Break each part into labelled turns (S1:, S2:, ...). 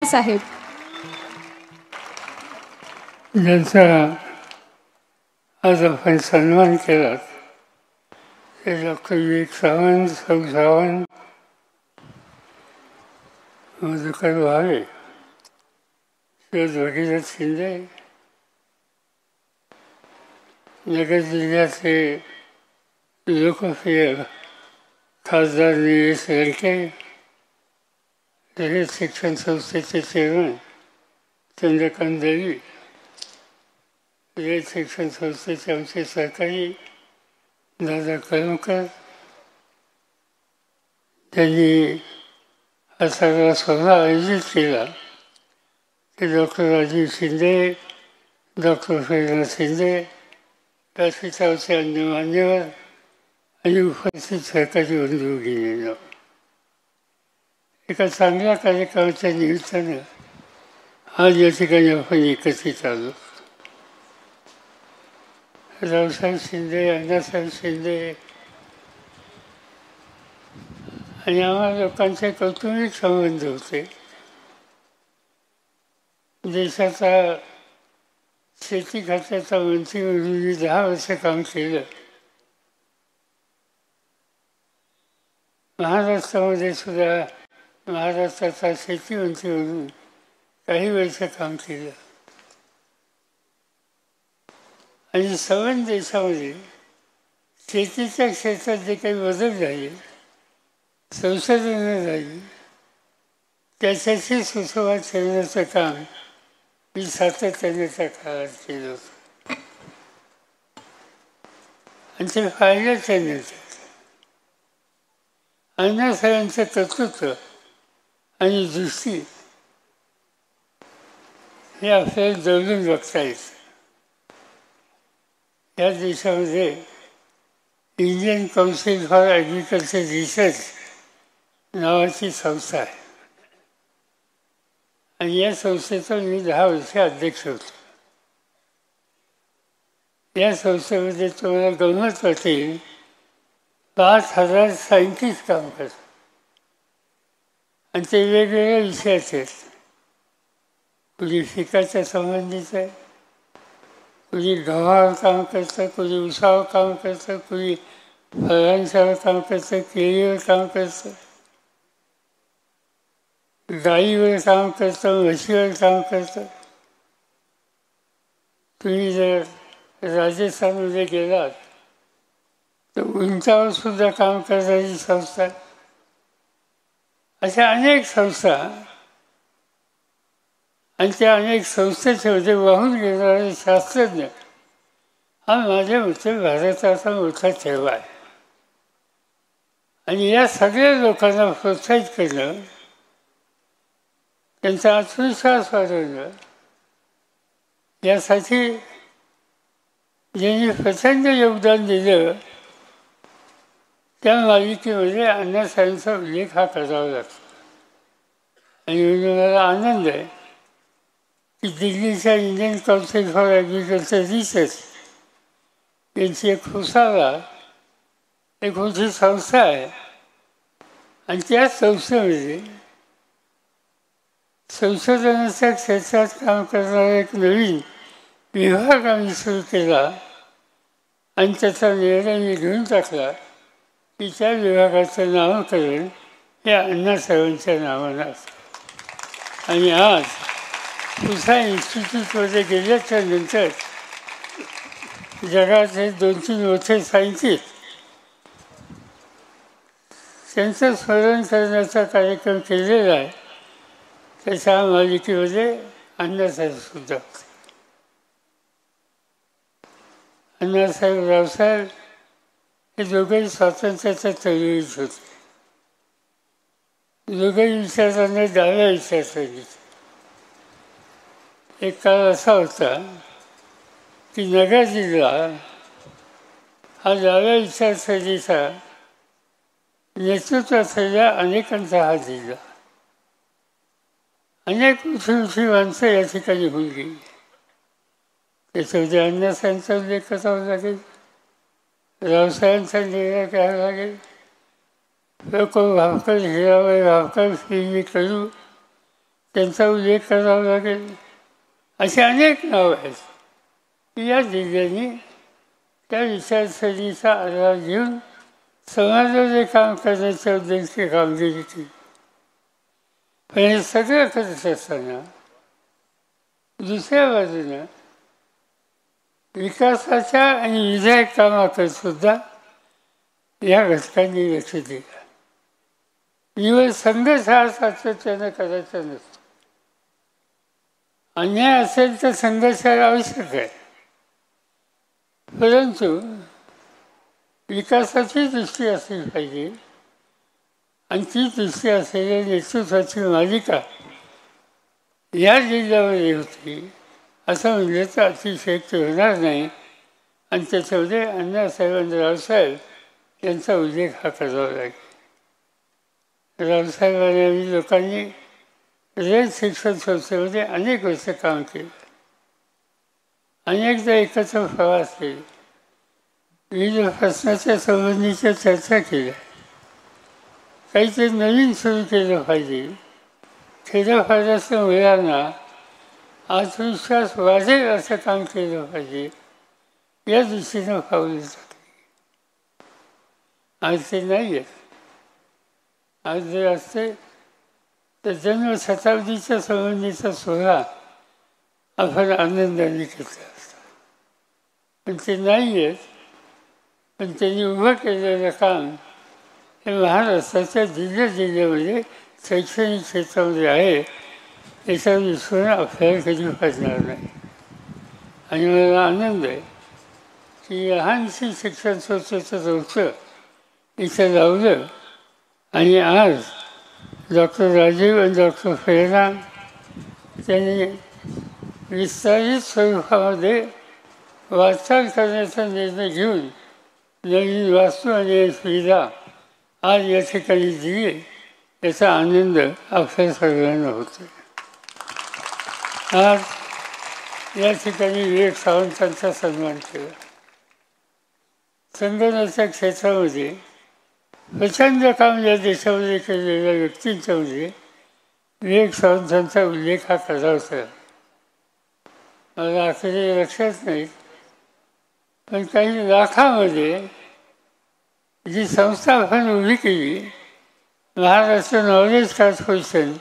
S1: साहेब.
S2: ज्यांचा आज आपण सन्मान केला ते डॉक्टर विवेक सावंत, सौ सावंत, मधुकर भावे, शरद भगीरथ शिंदे, नगर जिल्ह्याचे लोकप्रिय खासदार निलेश लंके, दलित शिक्षण संस्थेचे चेअरमन चंद्रकांत देवी, दलित शिक्षण संस्थेचे आमचे सहकारी दादा कळमकर, त्यांनी हा सगळा सोहळा आयोजित केला ते डॉक्टर राजीव शिंदे, डॉक्टर प्रेरणा शिंदे, व्यासपीठावरचे अन्य मान्यवर आणि उपस्थित सहकारी बंधू भगिनींनो, एका चांगल्या कार्यक्रमाच्या निमित्तानं आज या ठिकाणी आपण एकत्रित आलो. रावसाहेब शिंदे, अण्णासाहेब शिंदे आणि आम्हाला लोकांचे कौटुंबिक संबंध होते. देशाचा शेती खात्याचा मंत्री म्हणून मी 10 वर्ष काम केलं. महाराष्ट्रामध्ये सुद्धा महाराष्ट्राचा शेती मंत्री म्हणून काही वर्ष काम केलं. आणि संबंध देशामध्ये शेतीच्या क्षेत्रात जे काही बदल झाले, संशोधनं झाली, त्याच्याशी सुसंवाद ठेवण्याचं काम मी सातत्याने त्या काळात केलं होतं. आणि ते पाहिलं त्याने. अण्णासाहेबांचं कर्तृत्व आणि दृष्टी हे आपल्याला जवळून बघता येतं. या देशामध्ये Indian council for agriculture research नावाची संस्था आहे आणि या संस्थेचा मी 10 वर्ष अध्यक्ष होतो. या संस्थेमध्ये तुम्हाला गंमत वाटेल, 5,000 सायंटिस्ट काम करतात आणि ते वेगवेगळ्या विषयाचे आहेत. कुणी पिकाच्या संबंधित आहे, कुणी गव्हावर काम करतं, कुणी उसावर काम करतं, कुणी फळांच्यावर काम करतं, केळीवर काम करतं, गाईवर काम करतं, म्हशीवर काम करतं. तुम्ही जर राजस्थानमध्ये गेलात तर उंचावर सुद्धा काम करणारी संस्था, अशा अनेक संस्था आणि त्या अनेक संस्थेमध्ये वाहून घेणारे शास्त्रज्ञ हा माझ्या मते भारताचा मोठा ठेवा आहे. आणि या सगळ्या लोकांना प्रोत्साहित करणं, त्यांचा आत्मविश्वास वाढवणं, यासाठी ज्यांनी प्रचंड योगदान दिलं त्या मालिकेमध्ये अण्णासाहेबांचा उल्लेख हा करावा लागतो. आणि म्हणून मला आनंद आहे की दिल्लीच्या Indian council for agriculture research यांची एक खुसावा, एक मोठी संस्था आहे आणि त्या संस्थेमध्ये संशोधनाच्या क्षेत्रात काम करणारा एक नवीन विभाग आम्ही सुरू केला आणि त्याचा निर्णय मी घेऊन टाकला की त्या विभागाचं नामकरण हे अण्णासाहेबांच्या नावानं असतं. आणि आज पुसा इन्स्टिट्यूटमध्ये गेल्याच्या नंतर जगाचे 2-3 मोठे सायंटिस्ट त्यांचं स्मरण करण्याचा कार्यक्रम केलेला आहे. त्याच्या मालिकेमध्ये अण्णासाहेबसुद्धा होते. अण्णासाहेब, रावसाहेब हे दोघेही स्वातंत्र्याच्या चळवळीत होते. दोघेही विचारांना डाव्या विचारसरणीत. एक काळ असा होता की नगर जिल्हा हा डाव्या विचारसरणीचा नेतृत्व असलेल्या अनेकांचा हा जिल्हा. अनेक उठी माणसं या ठिकाणी होऊन गेली. त्याच्यामध्ये अण्णासाहेबांचा उल्लेख करावा लागेल, रावसाहेबांचा निर्णय करावा लागेल, लोक भावकर, हिराबाई भावकर, श्री कडू, त्यांचा उल्लेख करावा लागेल. अशी अनेक नावं आहेत की या जिल्ह्यांनी त्या विचारसरणीचा आधार घेऊन समाजाचे काम करण्याच्या उद्देशाने कामगिरी केली. पण हे सगळं करत असताना दुसऱ्या बाजूनं विकासाच्या आणि विधायक कामाकडे सुद्धा या घटकांनी लक्ष दिलं. निवड संघर्ष हा सातत्यानं करायचा नसतो. अन्याय असेल तर संघर्ष आवश्यक आहे, परंतु विकासाची दृष्टी असली पाहिजे आणि ती दृष्टी असलेल्या नेतृत्वाची मालिका या जिल्ह्यामध्ये होती असं म्हणलं तर अतिशयोक्ती होणार नाही. आणि त्याच्यामध्ये अण्णासाहेब रावसाहेब यांचा उल्लेख हा करावा लागेल. रावसाहेबांनी आम्ही लोकांनी रयत शिक्षण संस्थेमध्ये अनेक वर्ष काम केलं, अनेकदा एकत्र प्रवास केले, विविध प्रश्नाच्या संबंधीच्या चर्चा केल्या, काहीतरी नवीन सुरू केलं पाहिजे, खेड्यापाड्याच्या मुलांना आत्मविश्वास वाढेल असं काम केलं पाहिजे, या दृष्टीनं पावलं टाकली. आज ते नाही आहेत. आज जर असते तर जन्मशताब्दीच्या संबंधीचा सोहळा आपण आनंदाने घेतला असता. पण ते नाही आहेत. पण त्यांनी उभं केलेलं काम हे महाराष्ट्राच्या जिल्ह्यामध्ये शैक्षणिक क्षेत्रामध्ये आहे, याच्यावर विश्वास आपल्याला कधी वाटणार नाही. आणि मला आनंद आहे की लहानशी शिक्षण संस्थेचं रोचं इथं लावलं आणि आज डॉक्टर राजीव आणि डॉक्टर प्रेरणा त्यांनी विस्तारित स्वरूपामध्ये वाटचाल करण्याचा निर्णय घेऊन नवीन वास्तू आणि सुविधा आज या ठिकाणी दिली, याचा आनंद आपल्या सर्वांना होतो. आज या ठिकाणी विवेक सावंतांचा सन्मान केला. संगणकाच्या क्षेत्रामध्ये प्रचंड काम या देशामध्ये केलेल्या व्यक्तींच्यामध्ये विवेक सावंतांचा उल्लेख हा करावाचा. मला आकडे लक्षात नाही, पण काही लाखामध्ये जी संस्था आपण उभी केली, महाराष्ट्र नॉलेज कॉर्पोरेशन,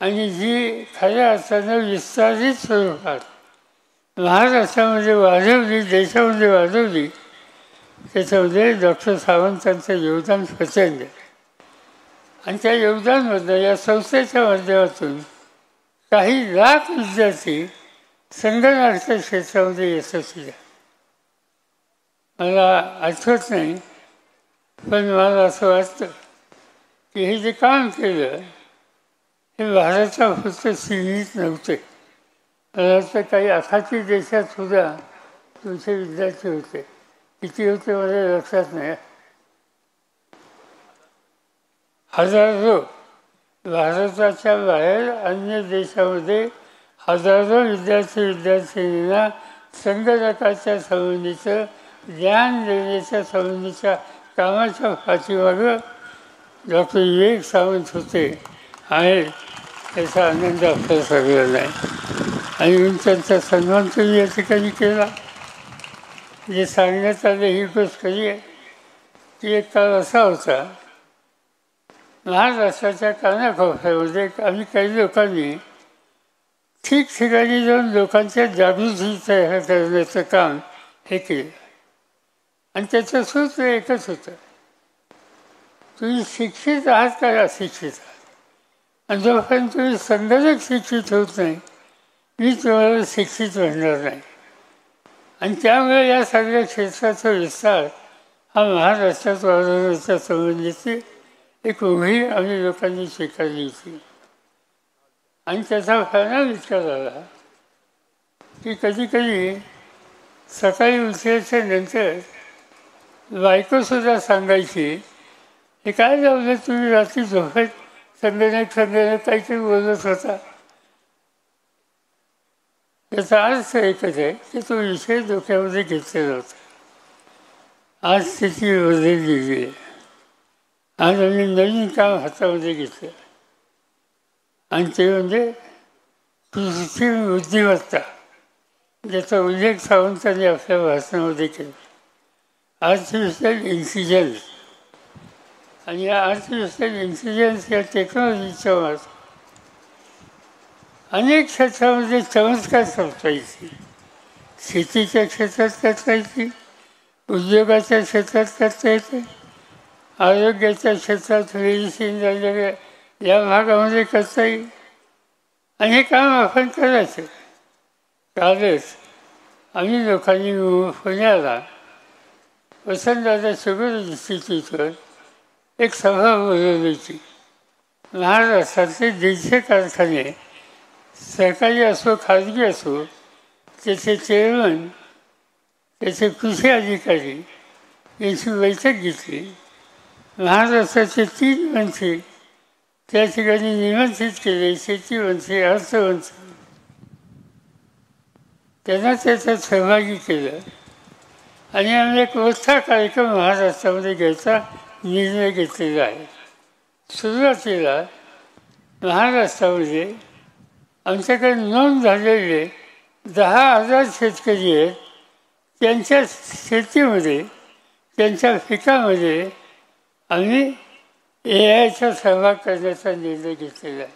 S2: आणि जी खऱ्या अर्थानं विस्तारित स्वरूपात महाराष्ट्रामध्ये वाढवली, देशामध्ये वाढवली, त्याच्यामध्ये डॉक्टर सावंतांचं योगदान प्रचंड आहे. आणि त्या योगदानामधनं या संस्थेच्या माध्यमातून काही लाख विद्यार्थी संगणकाच्या क्षेत्रामध्ये यशस्वी झाले. मला आठवत नाही, पण मला असं वाटतं की हे जे काम केलं हे भारतापुरतं सीमित नव्हते. मला वाटतं काही आखाती देशात सुद्धा तुमचे विद्यार्थी होते. किती होते मला लक्षात नाही. हजारो भारताच्या बाहेर अन्य देशामध्ये हजारो विद्यार्थ्यांना संगणकाच्या संबंधीचं ज्ञान देण्याच्या संबंधीच्या कामाच्या पाठीमागं डॉक्टर विवेक सावंत होते आहे, याचा आनंद आपल्या सगळ्यांना आहे. आणि म्हणून त्यांचा सन्मान तुम्ही या ठिकाणी केला. जे सांगण्यात आलं ही गोष्ट खरी आहे की एक काळ असा होता, महाराष्ट्राच्या कानाकोपऱ्यामध्ये आम्ही काही लोकांनी ठिकठिकाणी जाऊन लोकांच्या जागृती तयार करण्याचं काम हे केलं. आणि त्याचं सूत्र एकच होतं, तुम्ही शिक्षित आहात का अशिक्षित आहात. आणि जोपर्यंत तुम्ही संगणक शिक्षित होत नाही, मी तुम्हाला शिक्षित म्हणणार नाही. आणि त्यामुळे या सगळ्या क्षेत्राचा विस्तार हा महाराष्ट्रात वाढवण्याच्या संबंधीची एक उभी आम्ही लोकांनी स्वीकारली होती. आणि त्याचा परिणाम इतका झाला की कधी कधी सकाळी उठल्याच्या नंतर बायकोसुद्धा सांगायची, हे काय लावलं तुम्ही रात्री झोपेत संगणक काहीतरी बोलत होता. याचा अर्थ एकच आहे की तो विषय डोक्यामध्ये घेतलेला होता. आज स्थिती बदललेली आहे. आज आम्ही नवीन काम हातामध्ये घेतलं आणि ते म्हणजे कृत्रिम बुद्धिमत्ता, ज्याचा उल्लेख सावंतांनी आपल्या भाषणामध्ये केला. Artificial intelligence. आणि या आर्टिफिशियल इंटेलिजन्स या टेक्नॉलॉजीच्या मार्फत अनेक क्षेत्रामध्ये चमत्कार करता येतील. शेतीच्या क्षेत्रात करता येतील, उद्योगाच्या क्षेत्रात करता येते, आरोग्याच्या क्षेत्रात मेडिसिन वगैरे या भागामध्ये करता येईल. आणि हे काम आपण करायचं. कालच आम्ही लोकांनी पुण्याला वसंतदादा शुगर इन्स्टिट्यूटवर एक सभा बोलवली होती. महाराष्ट्रातले 150 कारखाने, सरकारी असो खाजगी असो, त्याचे चेअरमन, त्याचे कृषी अधिकारी यांची बैठक घेतली. महाराष्ट्राचे 3 मंत्री त्या ठिकाणी निमंत्रित केले, शेती मंत्री, अर्थमंत्री. त्यांना त्याच्यात सहभागी केलं आणि आम्ही एक मोठा कार्यक्रम महाराष्ट्रामध्ये घ्यायचा निर्णय घेतलेला आहे. सुरुवातीला महाराष्ट्रामध्ये आमच्याकडे नोंद झालेले 10,000 शेतकरी आहेत. त्यांच्या शेतीमध्ये, त्यांच्या पिकामध्ये आम्ही AIचा सहभाग करण्याचा निर्णय घेतलेला आहे.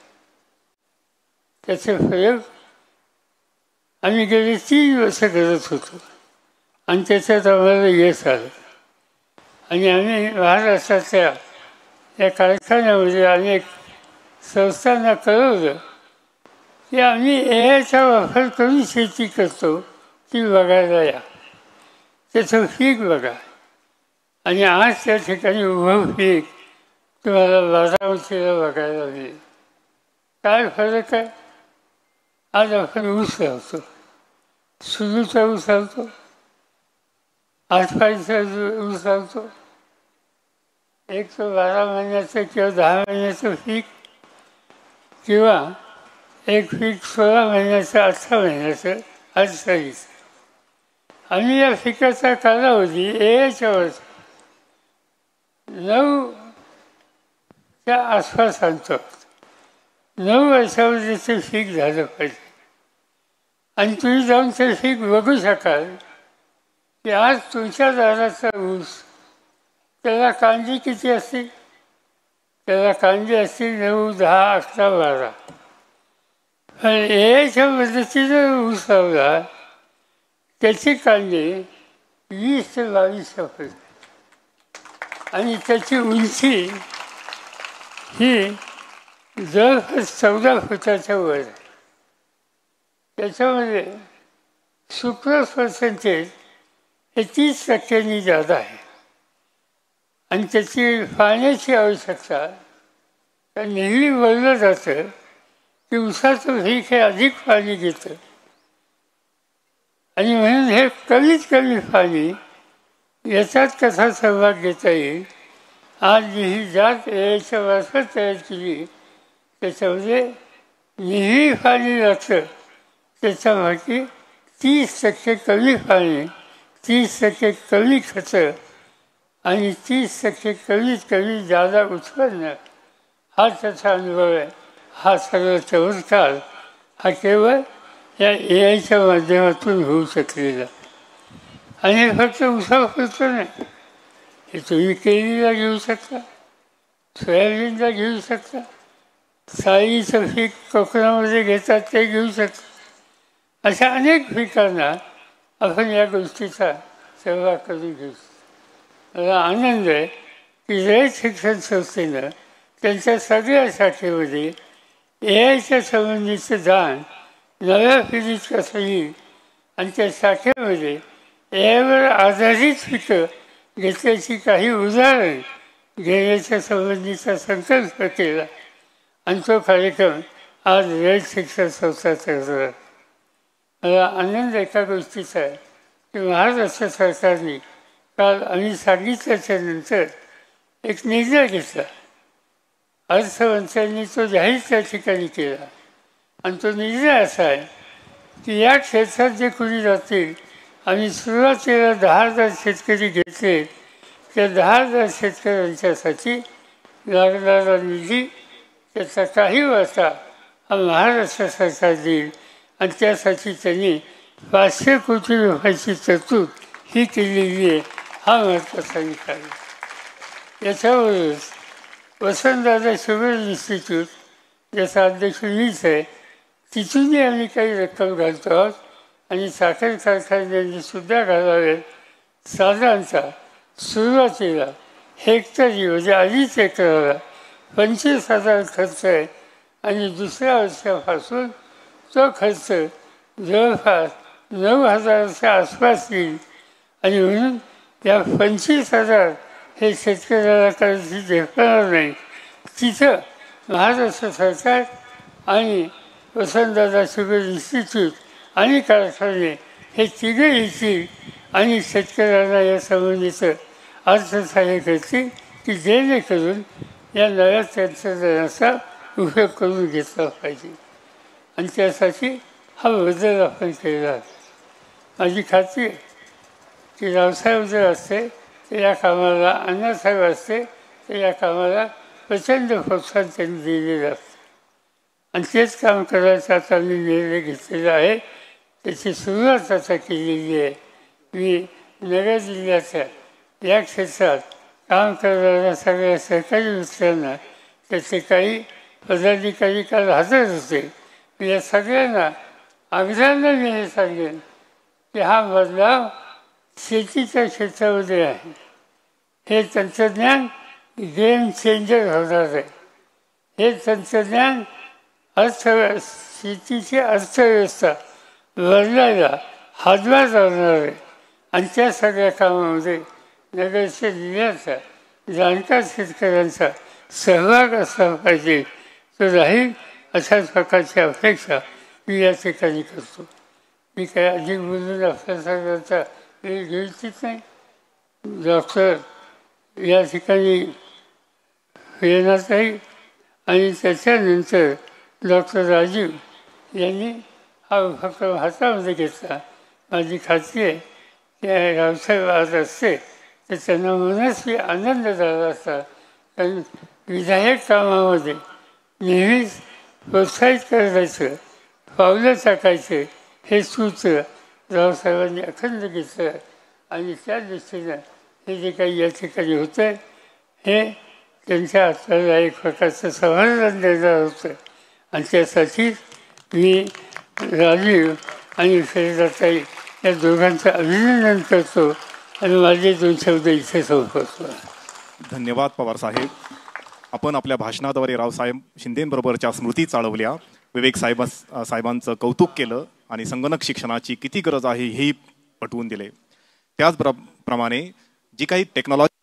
S2: त्याचे प्रयोग आम्ही गेली 3 वर्ष करत होतो आणि त्याच्यात आम्हाला यश आलं. आणि आम्ही महाराष्ट्रातल्या या कारखान्यामध्ये अनेक संस्थांना कळवलं की आम्ही AIचा वापर करून शेती करतो, ती बघायला या, त्याचं पीक बघा. आणि आज त्या ठिकाणी उभं पीक तुम्हाला बारामतीला बघायला मिळेल. काय फरक आहे? आज आपण ऊस लावतो, सुरूचा ऊस लावतो, आठपाडीचा ऊस लावतो. एक तो 12 महिन्याचं किंवा 10 महिन्याचं पीक, किंवा एक पीक 16 महिन्याचं, 18 महिन्याचं, 28. आम्ही या पिकाचा कालावधी AIच्या वर्ष 9च्या आसपास आणतो. 9 वर्षामध्ये ते पीक झालं पाहिजे. आणि तुम्ही जाऊन ते पीक बघू शकाल की आज तुमच्या दाराचा ऊस, त्याला कांदी किती असतील? त्याला कांदी असतील 9, 10, 11, 12. पण AIच्या मदतीनं ऊस लावला, त्याची कांदी 20 ते 22 होईल. आणि त्याची उंची ही जवळपास 14 फुटाच्या वर आहे. त्याच्यामध्ये सुक्रोज पर्सेंटेज हे 30% जादा आहे. आणि त्याची पाण्याची आवश्यकता, तर नेहमी बोललं जातं की ऊसाचं पीक हे अधिक पाणी घेतं आणि म्हणून हे कमीत कमी पाणी याच्यात कसा सहभाग घेता येईल. आज ही जात AIच्या मार्फत तयार केली, त्याच्यामध्ये नेहमी पाणी लागतं, त्याच्यामागे 30% कमी पाणी, 30% कमी खतं आणि 30% कमीत कमी जादा उत्पन्न, हा त्याचा अनुभव आहे. हा सगळा चमत्कार हा केवळ या AIच्या माध्यमातून होऊ शकलेला. आणि हे फक्त ऊसापुरतं नाही, हे तुम्ही केळीला घेऊ शकता, सोयाबीनला घेऊ शकता, साळीचं पीक कोकणामध्ये घेतात ते घेऊ शकता. अशा अनेक पिकांना आपण या गोष्टीचा सहभाग करून घेऊ शकतो. मला आनंद आहे की रयत शिक्षण संस्थेनं त्यांच्या सगळ्या शाखेमध्ये AIच्या संबंधीचं जाण नव्या पिढीत कसं येईल आणि त्या शाखेमध्ये AIवर आधारित पिकं घेतल्याची काही उदाहरण घेण्याच्या संबंधीचा संकल्प केला. आणि तो कार्यक्रम आज रयत शिक्षण संस्था करतात. मला आनंद एका गोष्टीचा आहे की महाराष्ट्र सरकारने काल आम्ही सांगितल्याच्या नंतर एक निर्णय घेतला. अर्थमंत्र्यांनी तो जाहीर त्या ठिकाणी केला. आणि तो निर्णय असा आहे की या क्षेत्रात जे कोणी जातील, आम्ही सुरुवातीला 10,000 शेतकरी घेतले, त्या 10,000 शेतकऱ्यांच्यासाठी लागणारा निधी त्याचा काही वाटा हा महाराष्ट्र सरकार देईल आणि त्यासाठी त्यांनी 500 कोटी रुपयाची तरतूद ही केलेली आहे. हा महत्त्वाचा निकाल आहे. याच्यावरच वसंतदादा शुगर इन्स्टिट्यूट ज्याचा अध्यक्ष मीच आहे, तिथूनही आम्ही काही रक्कम घालतो आहोत आणि साखर कारखान्यांनी सुद्धा घालावेत. साधारणतः सुरुवातीला हेक्टरी म्हणजे 2.5 एकराला 25,000 खर्च आहे आणि दुसऱ्या वर्षापासून तो खर्च जवळपास 9,000च्या आसपास येईल. आणि म्हणून या 25,000 हे शेतकऱ्याला करायची झेपणार नाही. तिथं महाराष्ट्र सरकार आणि वसंतदादा शुगर इन्स्टिट्यूट आणि कारखाने हे तिघे येतील आणि शेतकऱ्यांना या संबंधीचं अर्थसहाय्य करतील की जेणेकरून या नव्या तंत्रज्ञानाचा उपयोग करून घेतला पाहिजे. आणि त्यासाठी हा बदल आपण केला. माझी खात्री आहे की रावसाहेब जर असते तर या कामाला, अण्णासाहेब असते तर या कामाला प्रचंड प्रोत्साहन त्यांनी दिलेलं असतं. आणि तेच काम करायचं आता मी निर्णय घेतलेला आहे. त्याची सुरुवात आता केलेली आहे. मी नगर जिल्ह्याच्या या क्षेत्रात काम करणाऱ्या सगळ्या सरकारी मित्रांना, त्याचे काही पदाधिकारी काल हजर होते, मी या सगळ्यांना अगद्यांना मी हे सांगेन की हा बदलाव शेतीच्या क्षेत्रामध्ये आहे. हे तंत्रज्ञान गेम चेंजर होणार आहे. हे तंत्रज्ञान शेतीची अर्थव्यवस्था बदलायला हातभार लावणार आहे. आणि त्या सगळ्या कामामध्ये नगरच्या जिल्ह्याचा जाणकार शेतकऱ्यांचा सहभाग असला पाहिजे. तो राहील अशाच प्रकारची अपेक्षा मी या ठिकाणी करतो. मी काही अधिक बोलून आपल्या सगळ्यांचा वेळ घेतच नाही. डॉक्टर या ठिकाणी येणार नाही आणि त्याच्यानंतर डॉक्टर राजीव यांनी हा उपक्रम हातामध्ये घेतला. माझी खात्री आहे की रावसाहेब आज असते तर त्यांना मनस्वी आनंद झाला असता. कारण विधायक कामामध्ये नेहमीच प्रोत्साहित करायचं, पावलं टाकायचं हे सूत्र रावसाहेबांनी अखंड घेतलं. आणि त्या दृष्टीनं हे जे काही या ठिकाणी होतं आहे हे त्यांच्या हाताला एक प्रकारचं समाधान देणार होतं. आणि त्यासाठी मी राजीव आणि फेरदाताई या दोघांचं अभिनंदन करतो आणि माझे 2 शब्द इथे संपवतो.
S1: धन्यवाद पवार साहेब. आपण आपल्या भाषणाद्वारे रावसाहेब शिंदेंबरोबरच्या स्मृती चाळवल्या, विवेक साहेबांचं कौतुक केलं आणि संगणक शिक्षणाची किती गरज आहे हेही पटवून दिले. त्याचप्रमाणे जी काही टेक्नॉलॉजी